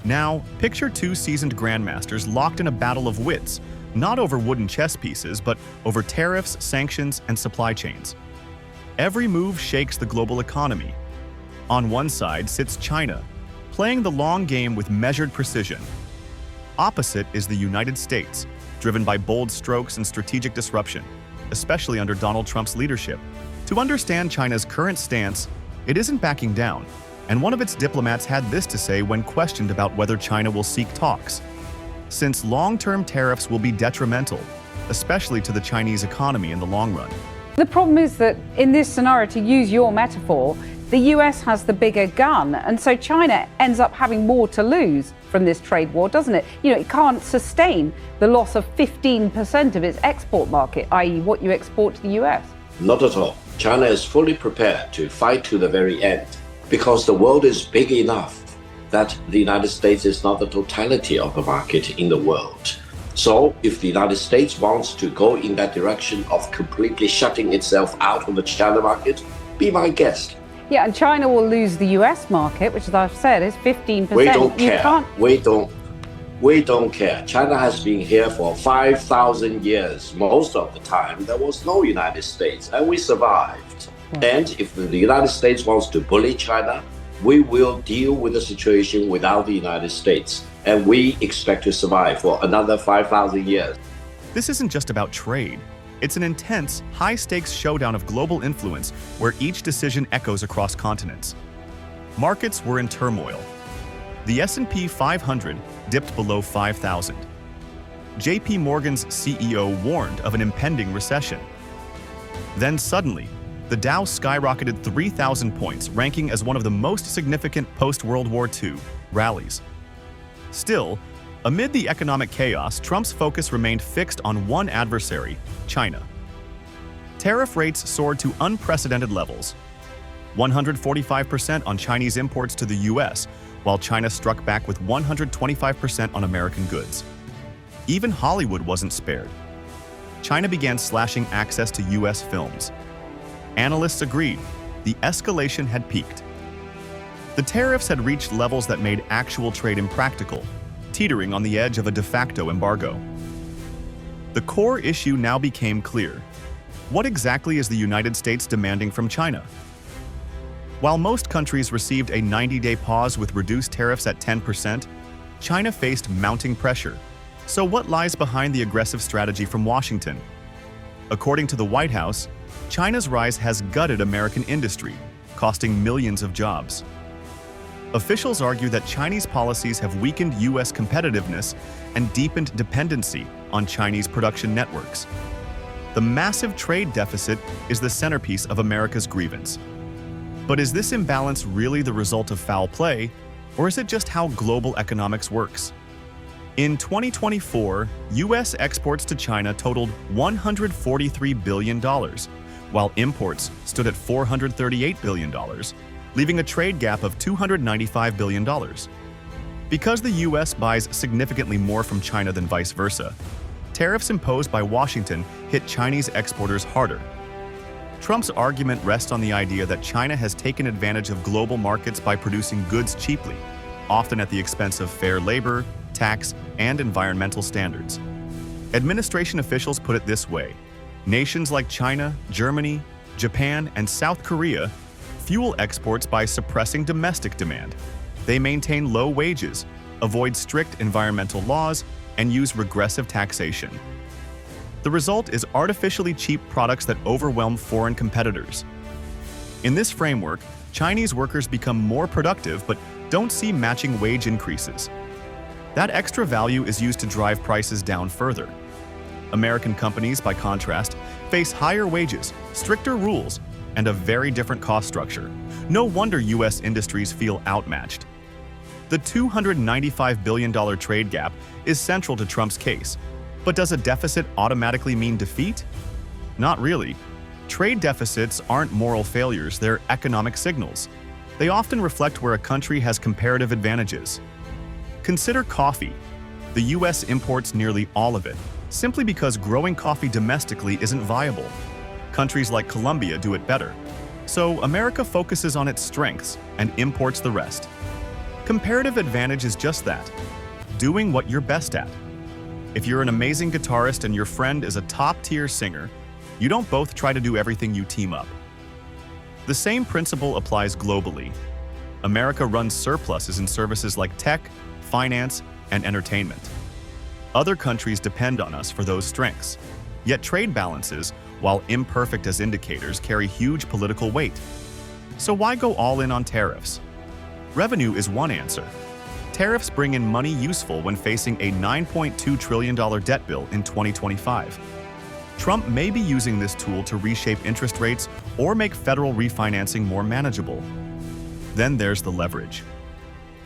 Now, picture two seasoned grandmasters locked in a battle of wits, not over wooden chess pieces, but over tariffs, sanctions, and supply chains. Every move shakes the global economy. On one side sits China, playing the long game with measured precision. Opposite is the United States, driven by bold strokes and strategic disruption, especially under Donald Trump's leadership. To understand China's current stance, it isn't backing down, and one of its diplomats had this to say when questioned about whether China will seek talks. Since long-term tariffs will be detrimental, especially to the Chinese economy in the long run. The problem is that in this scenario, to use your metaphor, the US has the bigger gun, and so China ends up having more to lose from this trade war, doesn't it? You know, it can't sustain the loss of 15% of its export market, i.e. what you export to the US. Not at all. China is fully prepared to fight to the very end because the world is big enough that the United States is not the totality of the market in the world. So if the United States wants to go in that direction of completely shutting itself out of the China market, be my guest. Yeah, and China will lose the US market, which, as I've said, is 15%. We don't care. We don't care. China has been here for 5,000 years. Most of the time, there was no United States, and we survived. Yeah. And if the United States wants to bully China, we will deal with the situation without the United States. And we expect to survive for another 5,000 years. This isn't just about trade. It's an intense, high-stakes showdown of global influence where each decision echoes across continents. Markets were in turmoil. The S&P 500 dipped below 5,000. JP Morgan's CEO warned of an impending recession. Then suddenly, the Dow skyrocketed 3,000 points, ranking as one of the most significant post-World War II rallies. Still, amid the economic chaos, Trump's focus remained fixed on one adversary, China. Tariff rates soared to unprecedented levels, 145% on Chinese imports to the US, while China struck back with 125% on American goods. Even Hollywood wasn't spared. China began slashing access to US films. Analysts agreed, the escalation had peaked. The tariffs had reached levels that made actual trade impractical, teetering on the edge of a de facto embargo. The core issue now became clear. What exactly is the United States demanding from China? While most countries received a 90-day pause with reduced tariffs at 10%, China faced mounting pressure. So what lies behind the aggressive strategy from Washington? According to the White House, China's rise has gutted American industry, costing millions of jobs. Officials argue that Chinese policies have weakened U.S. competitiveness and deepened dependency on Chinese production networks. The massive trade deficit is the centerpiece of America's grievance. But is this imbalance really the result of foul play, or is it just how global economics works? In 2024, U.S. exports to China totaled $143 billion, while imports stood at $438 billion, leaving a trade gap of $295 billion. Because the U.S. buys significantly more from China than vice versa, tariffs imposed by Washington hit Chinese exporters harder. Trump's argument rests on the idea that China has taken advantage of global markets by producing goods cheaply, often at the expense of fair labor, tax, and environmental standards. Administration officials put it this way: nations like China, Germany, Japan, and South Korea fuel exports by suppressing domestic demand. They maintain low wages, avoid strict environmental laws, and use regressive taxation. The result is artificially cheap products that overwhelm foreign competitors. In this framework, Chinese workers become more productive but don't see matching wage increases. That extra value is used to drive prices down further. American companies, by contrast, face higher wages, stricter rules, and a very different cost structure. No wonder U.S. industries feel outmatched. The $295 billion trade gap is central to Trump's case. But does a deficit automatically mean defeat? Not really. Trade deficits aren't moral failures, they're economic signals. They often reflect where a country has comparative advantages. Consider coffee. The U.S. imports nearly all of it, simply because growing coffee domestically isn't viable. Countries like Colombia do it better. So America focuses on its strengths and imports the rest. Comparative advantage is just that, doing what you're best at. If you're an amazing guitarist and your friend is a top-tier singer, you don't both try to do everything, you team up. The same principle applies globally. America runs surpluses in services like tech, finance, and entertainment. Other countries depend on us for those strengths. Yet trade balances, while imperfect as indicators, carry huge political weight. So why go all in on tariffs? Revenue is one answer. Tariffs bring in money useful when facing a $9.2 trillion debt bill in 2025. Trump may be using this tool to reshape interest rates or make federal refinancing more manageable. Then there's the leverage.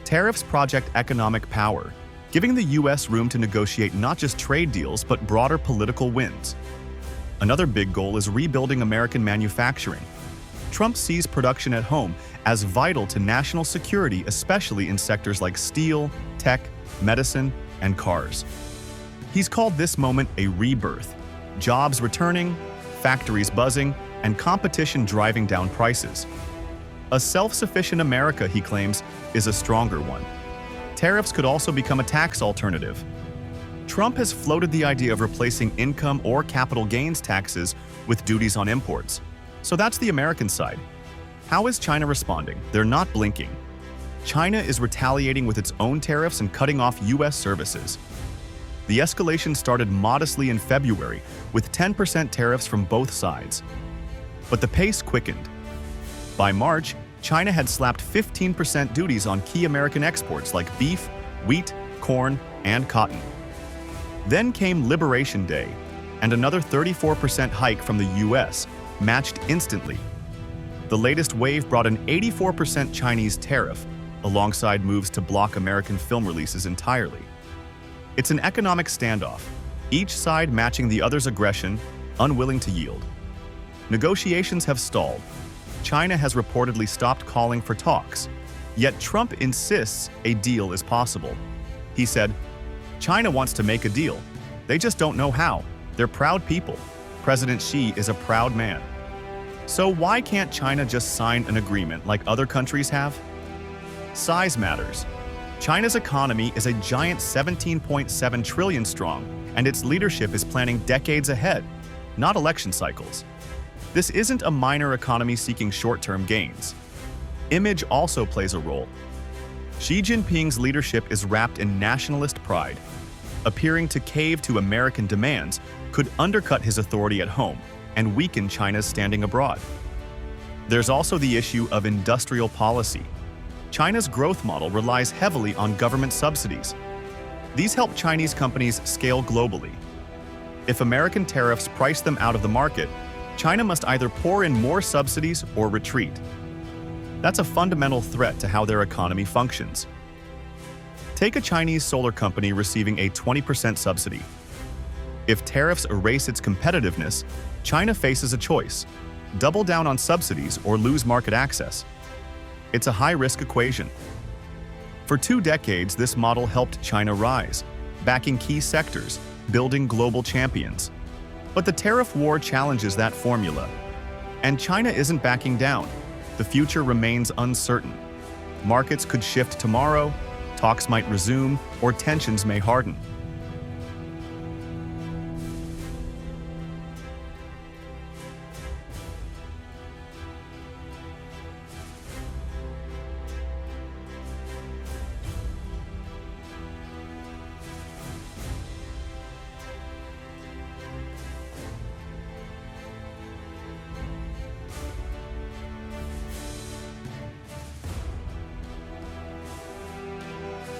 Tariffs project economic power, giving the U.S. room to negotiate not just trade deals but broader political wins. Another big goal is rebuilding American manufacturing. Trump sees production at home as vital to national security, especially in sectors like steel, tech, medicine, and cars. He's called this moment a rebirth. Jobs returning, factories buzzing, and competition driving down prices. A self-sufficient America, he claims, is a stronger one. Tariffs could also become a tax alternative. Trump has floated the idea of replacing income or capital gains taxes with duties on imports. So that's the American side. How is China responding? They're not blinking. China is retaliating with its own tariffs and cutting off U.S. services. The escalation started modestly in February, with 10% tariffs from both sides. But the pace quickened. By March, China had slapped 15% duties on key American exports like beef, wheat, corn, and cotton. Then came Liberation Day, and another 34% hike from the U.S., matched instantly. The latest wave brought an 84% Chinese tariff, alongside moves to block American film releases entirely. It's an economic standoff, each side matching the other's aggression, unwilling to yield. Negotiations have stalled. China has reportedly stopped calling for talks, yet Trump insists a deal is possible. He said, "China wants to make a deal. They just don't know how. They're proud people. President Xi is a proud man." So why can't China just sign an agreement like other countries have? Size matters. China's economy is a giant 17.7 trillion strong, and its leadership is planning decades ahead, not election cycles. This isn't a minor economy seeking short-term gains. Image also plays a role. Xi Jinping's leadership is wrapped in nationalist pride. Appearing to cave to American demands could undercut his authority at home and weaken China's standing abroad. There's also the issue of industrial policy. China's growth model relies heavily on government subsidies. These help Chinese companies scale globally. If American tariffs price them out of the market, China must either pour in more subsidies or retreat. That's a fundamental threat to how their economy functions. Take a Chinese solar company receiving a 20% subsidy. If tariffs erase its competitiveness, China faces a choice: double down on subsidies or lose market access. It's a high-risk equation. For 2 decades, this model helped China rise, backing key sectors, building global champions. But the tariff war challenges that formula. And China isn't backing down. The future remains uncertain. Markets could shift tomorrow, talks might resume, or tensions may harden.